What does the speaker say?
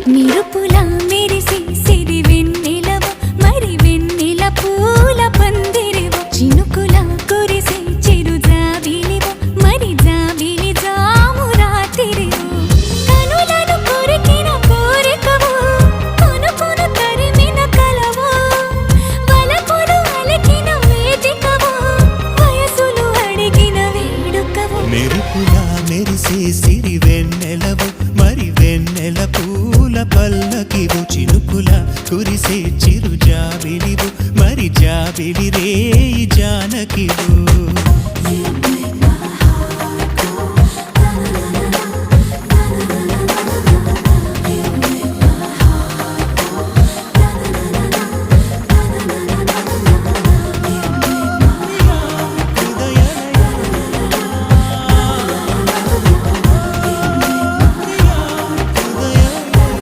నిరుపులా మెరిసి సిరి వెన్నెలవు మరి వెన్నెల పూల పందిరివు చినుకులా కురిసి చిరు జాబిలివు మరి జాబిలి జాము రాత్రివు కనులను కొరికిన కోరికవు కొనుకొను తరిమిన కలవు వలపులు అలికిన వేదికవు వయసులు అడిగిన వేడుకవు మెరుపులా మెరిసే సిరి వెన్నెలవు మరి వెన్నెల పూల పల్లకివు చినుకుల కురిసే చిరు జాబిలివు మరి జాబిలి రేయి జానకివు